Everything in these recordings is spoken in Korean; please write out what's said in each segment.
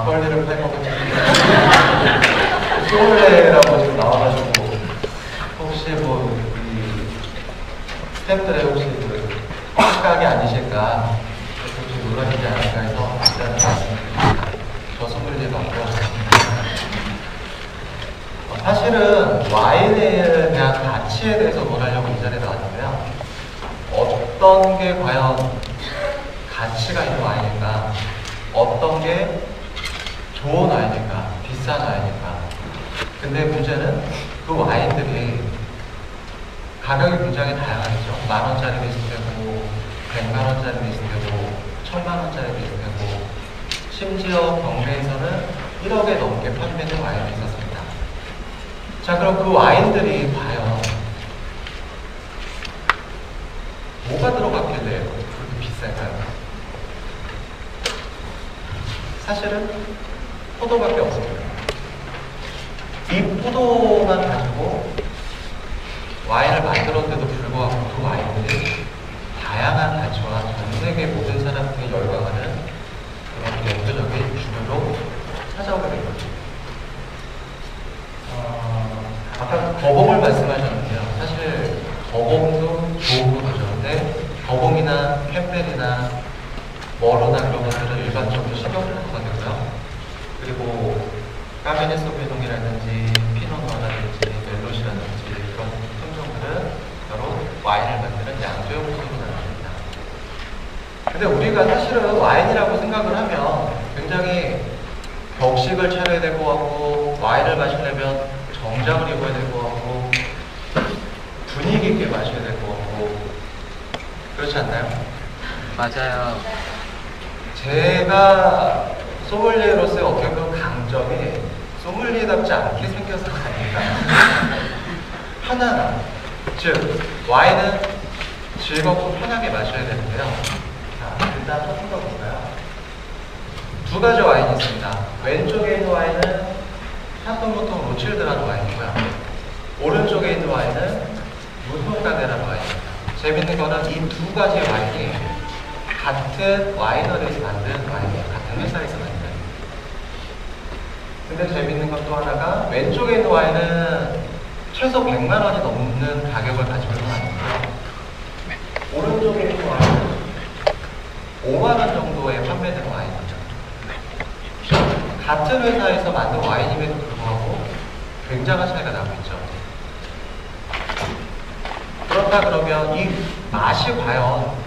막걸리를 팔먹은 소믈리에라고 지금 나와가지고 혹시 뭐 스태프들의 혹시 그 착각이 아니실까 혹시 놀라시지 않을까 해서 일단은 말씀드립니다. 저 소믈리에 맞고요. 사실은 와인에 대한 가치에 대해서 논하려고 이 자리에 나왔는데요. 어떤 게 과연 가치가 있는 와인일까? 어떤 게 좋은 와인일까? 비싼 와인일까? 근데 문제는 그 와인들이 가격이 굉장히 다양하죠. 만원짜리도 있을 테고, 100만원짜리도 있을 테고, 1000만원짜리도 있을 테고, 심지어 경매에서는 1억에 넘게 판매된 와인이 있었습니다. 자, 그럼 그 와인들이 과연 뭐가 들어갔길래 그렇게 비쌀까요? 사실은 포도밖에 없습니다. 이 포도만 가지고 와인을 만들었는데도 불구하고 그 와인들이 다양한 가치와 전 세계 모든 사람들이 열광하는 그런 대표적인 주류로 찾아오게 된 거죠. 아까 거봉을 말씀하셨는데요. 사실 거봉도 좋은 거죠. 근데 거봉이나 캠벨이나 머루나 그런 것들은 일반적으로 식용으로 하거든요. 그리고 까베네 소비뇽이라든지 피노누아라든지 멜롯이라든지 그런 품종들은 바로 와인을 만드는 양조용 품종으로 나눕니다. 근데 우리가 사실은 와인이라고 생각을 하면 굉장히 격식을 차려야 될 것 같고, 와인을 마시려면 정장을 입어야 될 것 같고, 분위기 있게 마셔야 될 것 같고, 그렇지 않나요? 맞아요. 제가 소믈리에로서의 어떻게 보면 강점이 소믈리에답지 않게 생겨서가 아닐까. 편안함. 즉, 와인은 즐겁고 편하게 마셔야 되는데요. 자, 일단 조금 더 볼까요? 두 가지 와인이 있습니다. 왼쪽에 있는 와인은 샤토모토 로칠드라는 와인이고요. 오른쪽에 있는 와인은 무송가데라는 와인입니다. 재밌는 거는 이 두 가지 와인이 같은 와이너리에서 만든 와인이에요. 같은 회사에서 만든. 근데 재밌는 것 또 하나가 왼쪽에 있는 와인은 최소 100만 원이 넘는 가격을 가지고 있는 와인이고요. 오른쪽에 있는 와인은 5만 원 정도에 판매되는 와인이죠. 같은 회사에서 만든 와인임에도 불구하고 굉장한 차이가 나고 있죠. 그렇다 그러면 이 맛이 과연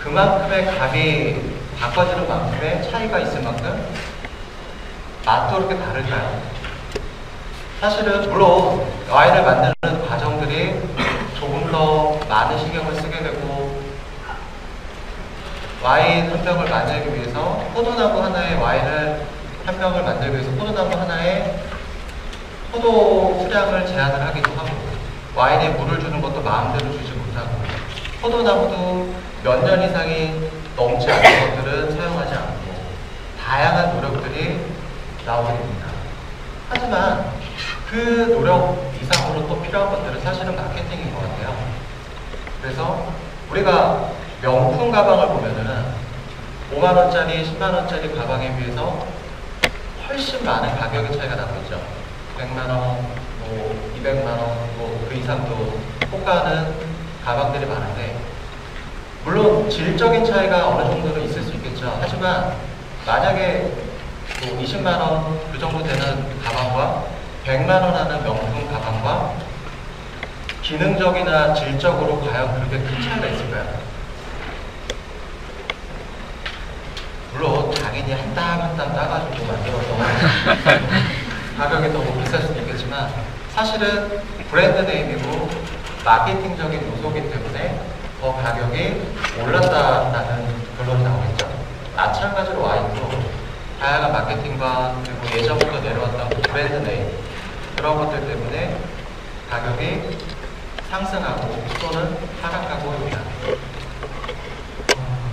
그만큼의 값이 바꿔지는 만큼의 차이가 있을 만큼 맛도 그렇게 다를까요? 사실은 물론 와인을 만드는 과정들이 조금 더 많은 신경을 쓰게 되고, 와인 한 병을 만들기 위해서 포도나무 하나의 와인을 한 병을 만들기 위해서 포도나무 하나의 포도 수량을 제한을 하기도 하고, 와인에 물을 주는 것도 마음대로 주지 못하고, 포도나무도 몇 년 이상이 넘지 않은 것들은 사용하지 않고, 다양한 노력들이 나오게 됩니다. 하지만 그 노력 이상으로 또 필요한 것들은 사실은 마케팅인 것 같아요. 그래서 우리가 명품 가방을 보면은 5만원짜리, 10만원짜리 가방에 비해서 훨씬 많은 가격의 차이가 나고 있죠. 100만원, 뭐 200만원, 뭐 그 이상도 호가하는 가방들이 많은데, 물론 질적인 차이가 어느 정도는 있을 수 있겠죠. 하지만 만약에 뭐 20만원 그 정도 되는 가방과 100만원 하는 명품 가방과 기능적이나 질적으로 과연 그렇게 큰 차이가 있을까요? 물론 당연히 한 땀 한 땀 따가지고 만들어서 가격이 더 비쌀 수도 있겠지만, 사실은 브랜드 네임이고 마케팅적인 요소이기 때문에 더 가격이 올랐다라는 결론이 나오겠죠. 마찬가지로 와인도 다양한 마케팅과 그리고 예전부터 내려왔던 브랜드 네임, 그런 것들 때문에 가격이 상승하고 또는 하락하고 있다.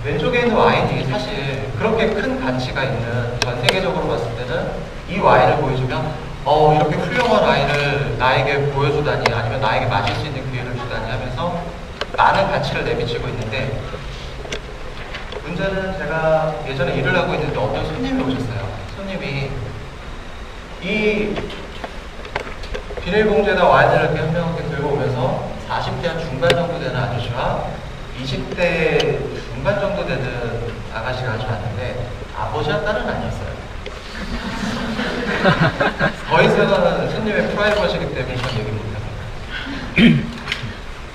왼쪽에 있는 와인이 사실 그렇게 큰 가치가 있는, 전 세계적으로 봤을 때는 이 와인을 보여주면 이렇게 훌륭한 와인을 나에게 보여주다니, 아니면 나에게 마실 수 있는 기회를 주다니 하면서 많은 가치를 내비치고 있는데, 문제는 제가 예전에 일을 하고 있는데 어떤 손님이 오셨어요. 손님이 이 비닐봉지에다 와인을 이렇게 한 병 이렇게 들고 오면서 40대 한 중반 정도 되는 아저씨와 20대 중반 정도 되는 아가씨가 아주 왔는데 아버지와 딸은 아니었어요. 더 이상은 손님의 프라이버시기 때문에 전 얘기 못합니다.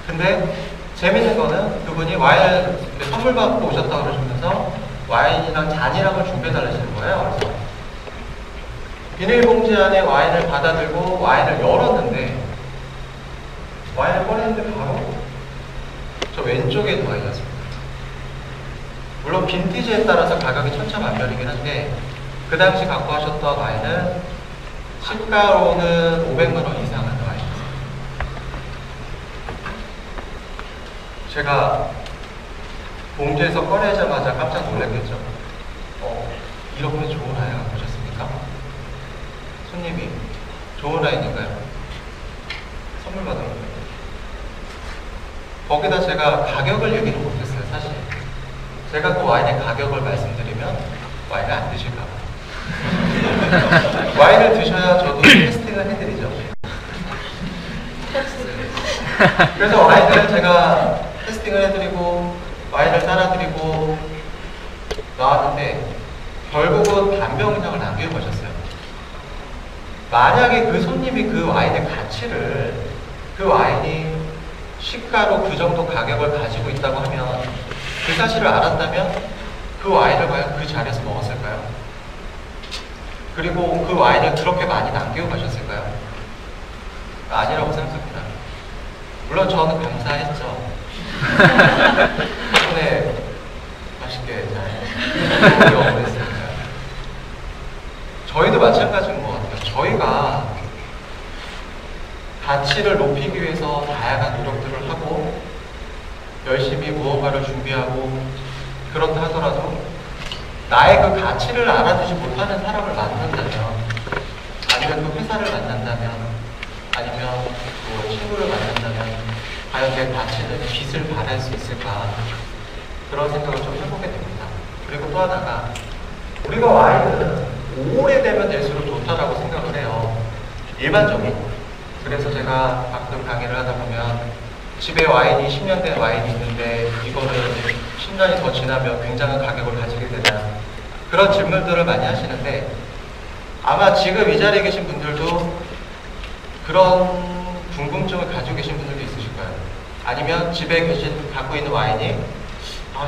근데 재밌는 거는 그분이 와인을 선물 받고 오셨다고 그러시면서 와인이랑 잔이랑을 준비해달라시는 거예요. 그래서 비닐봉지 안에 와인을 받아들고 와인을 열었는데 와인을 꺼냈는데 바로 저 왼쪽에 있는 와인이었습니다. 물론 빈티지에 따라서 가격이 천차만별이긴 한데 그 당시 갖고 하셨던 와인은 시가로는 500만 원 이상 하는 와인이었어요. 제가 봉지에서 꺼내자마자 깜짝 놀랐겠죠. 이렇게 좋은 와인 갖고 오셨습니까? 손님이 좋은 와인인가요? 선물 받은 거예요. 거기다 제가 가격을 얘기를 못했어요. 사실 제가 그 와인의 가격을 말씀드리면 와인을 안 드실까 봐. 와인을 드셔야 저도 테스팅을 해드리죠. 그래서 와인을 제가 테스팅을 해드리고 와인을 따라드리고 나왔는데 결국은 반병 이상을 남기고 가셨어요. 만약에 그 손님이 그 와인의 가치를 그 와인이 시가로 그 정도 가격을 가지고 있다고 하면 그 사실을 알았다면 그 와인을 과연 그 자리에서 먹었을까요? 그리고 그 와인을 그렇게 많이 남기고 가셨을까요? 아니라고 생각합니다. 물론 저는 감사했죠. 덕분에 맛있게 잘 먹어보겠습니다. 저희도 마찬가지인 것 같아요. 저희가 가치를 높이기 위해서 다양한 노력들을 하고 열심히 무언가를 준비하고 그렇다 하더라도 나의 그 가치를 알아주지 못하는 사람을 만난다면 아니면 그 회사를 만난다면 아니면 그 친구를 만난다면 과연 내 가치는 빛을 발할 수 있을까 그런 생각을 좀 해보게 됩니다. 그리고 또 하나가 우리가 와인은 오래되면 될수록 좋다라고 생각을 해요. 일반적인. 그래서 제가 가끔 강의를 하다 보면 집에 와인이 10년 된 와인이 있는데 이거를 10년이 더 지나면 굉장한 가격을 가지게 되나 그런 질문들을 많이 하시는데 아마 지금 이 자리에 계신 분들도 그런 궁금증을 가지고 계신 분들도 있으실 거예요. 아니면 집에 갖고 있는 와인이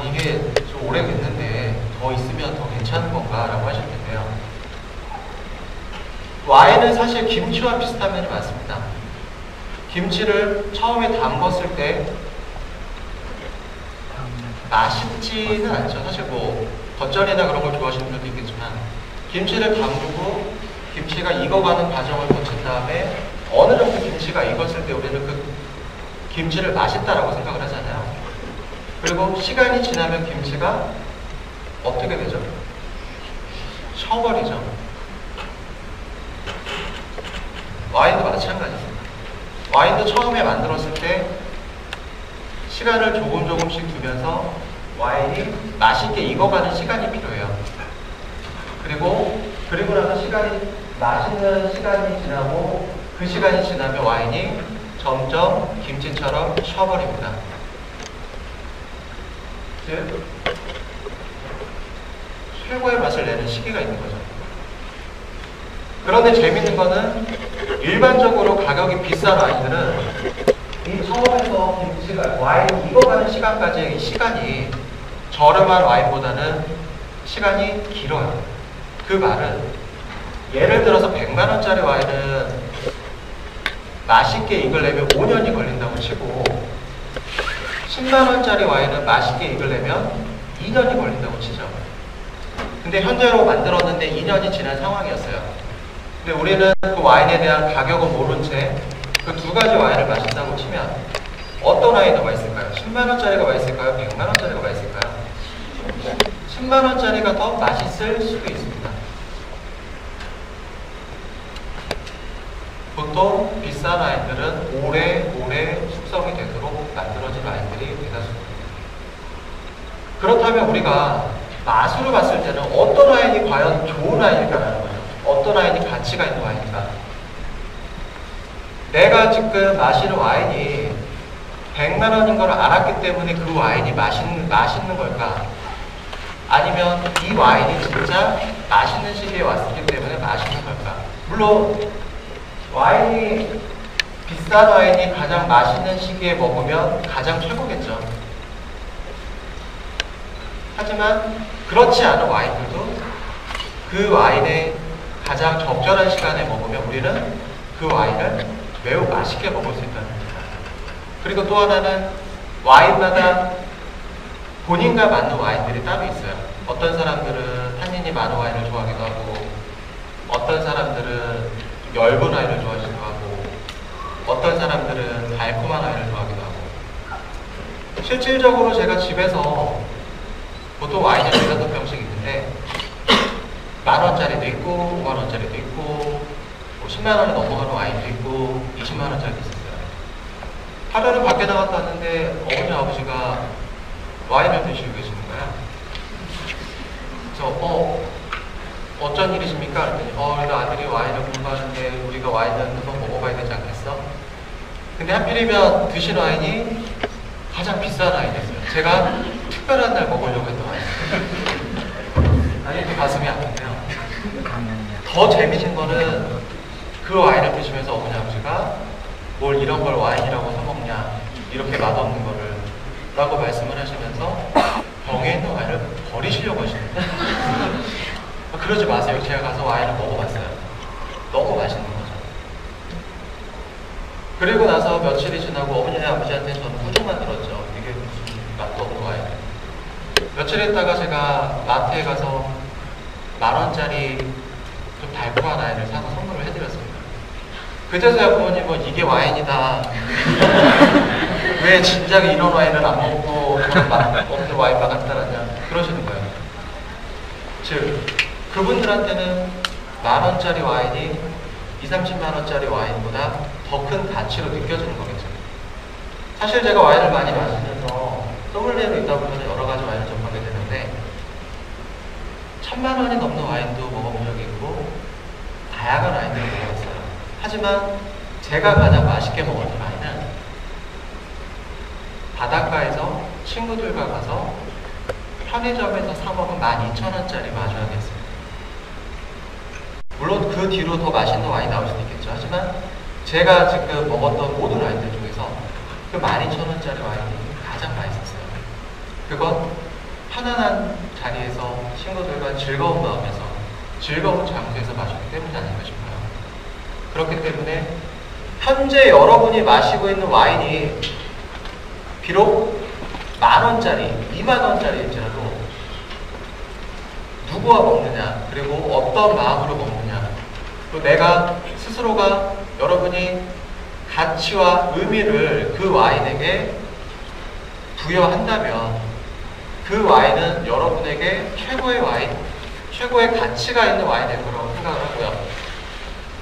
이게 좀 오래 됐는데 더 있으면 더 괜찮은 건가 라고 하실 텐데요. 와인은 사실 김치와 비슷한 면이 많습니다. 김치를 처음에 담궜을 때 맛있지는 않죠. 사실 뭐 겉절이나 그런 걸 좋아하시는 분들도 있겠지만 김치를 담그고 김치가 익어가는 과정을 거친 다음에 어느 정도 김치가 익었을 때 우리는 그 김치를 맛있다라고 생각을 하잖아요. 그리고 시간이 지나면 김치가 어떻게 되죠? 셔버리죠. 와인도 마찬가지입니다. 와인도 처음에 만들었을 때 시간을 조금씩 두면서 와인이 맛있게 익어가는 시간이 필요해요. 그리고 나서 맛있는 시간이 지나고 그 시간이 지나면 와인이 점점 김치처럼 셔버립니다. 즉, 최고의 맛을 내는 시기가 있는 거죠. 그런데 재밌는 거는 일반적으로 가격이 비싼 와인들은 이 처음에서 김치가 와인이 익어가는 시간까지의 시간이 저렴한 와인보다는 시간이 길어요. 그 말은 예를 들어서 100만 원짜리 와인은 맛있게 익으려면 5년이 걸린다고 치고 10만 원짜리 와인은 맛있게 익으려면 2년이 걸린다고 치죠. 근데 현재로 만들었는데 2년이 지난 상황이었어요. 근데 우리는 그 와인에 대한 가격은 모른 채 그 두 가지 와인을 마신다고 치면 어떤 와인이 더 맛있을까요? 10만 원짜리가 맛있을까요? 100만 원짜리가 맛있을까요? 10만 원짜리가 더 맛있을 수도 있습니다. 보통 비싼 와인들은 오래 숙성이 되도록 만들어진 와인들이 대다수입니다. 그렇다면 우리가 맛으로 봤을 때는 어떤 와인이 과연 좋은 와인일까라는 거죠. 어떤 와인이 가치가 있는 와인일까? 내가 지금 마시는 와인이 100만 원인 걸 알았기 때문에 그 와인이 맛있는 걸까? 아니면 이 와인이 진짜 맛있는 시기에 왔기 때문에 맛있는 걸까? 물론 와인이 비싼 와인이 가장 맛있는 시기에 먹으면 가장 최고겠죠. 하지만 그렇지 않은 와인들도 그 와인의 가장 적절한 시간에 먹으면 우리는 그 와인을 매우 맛있게 먹을 수 있다는 겁니다. 그리고 또 하나는 와인마다 본인과 맞는 와인들이 따로 있어요. 어떤 사람들은 탄닌이 많은 와인을 좋아하기도 하고, 어떤 사람들은 엷은 와인을 좋아하기도 하고, 어떤 사람들은 달콤한 와인을 좋아하기도 하고. 실질적으로 제가 집에서 보통 와인이 4-5병씩 있는데 10,000원짜리도 있고 50,000원짜리도 있고 10만 원이 넘어가는 와인도 있고 20만 원짜리도 있었어요. 하루는 밖에 나갔다 왔는데 어머니 아버지가 와인을 드시고 계시는 거야. 그래서 어쩐 일이십니까? 그랬더니 그래도 아들이 와인을 공부하는데 우리가 와인을 한번 먹어봐야 되지 않겠어? 근데 하필이면 드신 와인이 가장 비싼 와인이었어요. 제가 특별한 날 먹으려고 했던 와인이었어요. 아니 그 가슴이 아픈데요. 더 재미진 거는 그 와인을 드시면서 어머니 아버지가 뭘 이런 걸 와인이라고 사먹냐, 이렇게 맛없는 거를 라고 말씀을 하시면서 병에 있는 와인을 버리시려고 하시는 거예요. 그러지 마세요. 제가 가서 와인을 먹어봤어요. 너무 맛있는 거죠. 그리고 나서 며칠이 지나고 어머니 아버지한테 저는 후조만 들었죠. 이게 무슨 맛도 없는 와인. 며칠 있다가 제가 마트에 가서 10,000원짜리 좀 달콤한 와인을 사서 선물을 해드렸습니다. 그제서야 부모님은 이게 와인이다. 왜 진작에 이런 와인을 안 먹고 저런 맛 없는 와인만 갖다 놨냐 그러시는 거예요. 즉 그분들한테는 10,000원짜리 와인이 20-30만 원짜리 와인보다 더 큰 가치로 느껴지는 거겠죠. 사실 제가 와인을 많이 마시면서 소믈리에로 있다 보면 여러 가지 와인을 접하게 되는데 1,000만 원이 넘는 와인도 먹어본 적이 있고 다양한 와인들을 먹었어요. 하지만 제가 가장 맛있게 먹었던 와인은 바닷가에서 친구들과 가서 편의점에서 사 먹은 12,000원짜리 마주하겠습니다. 물론 그 뒤로 더 맛있는 와인이 나올 수도 있겠죠. 하지만 제가 지금 먹었던 모든 와인들 중에서 그 12,000원짜리 와인이 가장 맛있었어요. 그건 편안한 자리에서 친구들과 즐거운 마음에서 즐거운 장소에서 마셨기 때문이 아닌가 싶어요. 그렇기 때문에 현재 여러분이 마시고 있는 와인이 비록 10,000원짜리, 20,000원짜리일지라도 누구와 먹느냐, 그리고 어떤 마음으로 먹느냐, 또 내가 스스로가 여러분이 가치와 의미를 그 와인에게 부여한다면 그 와인은 여러분에게 최고의 와인, 최고의 가치가 있는 와인일 거라고 생각을 하고요.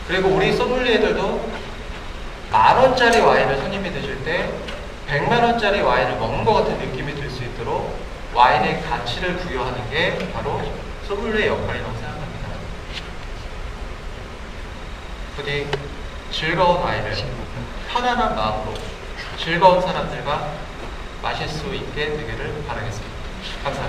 그리고 우리 소믈리에들도 10,000원짜리 와인을 손님이 드실 때 100만 원짜리 와인을 먹는 것 같은 느낌이 들 수 있도록 와인의 가치를 부여하는 게 바로 소믈리에 역할이라고 생각합니다. 부디 즐거운 와인을 편안한 마음으로 즐거운 사람들과 마실 수 있게 되기를 바라겠습니다. 감사합니다.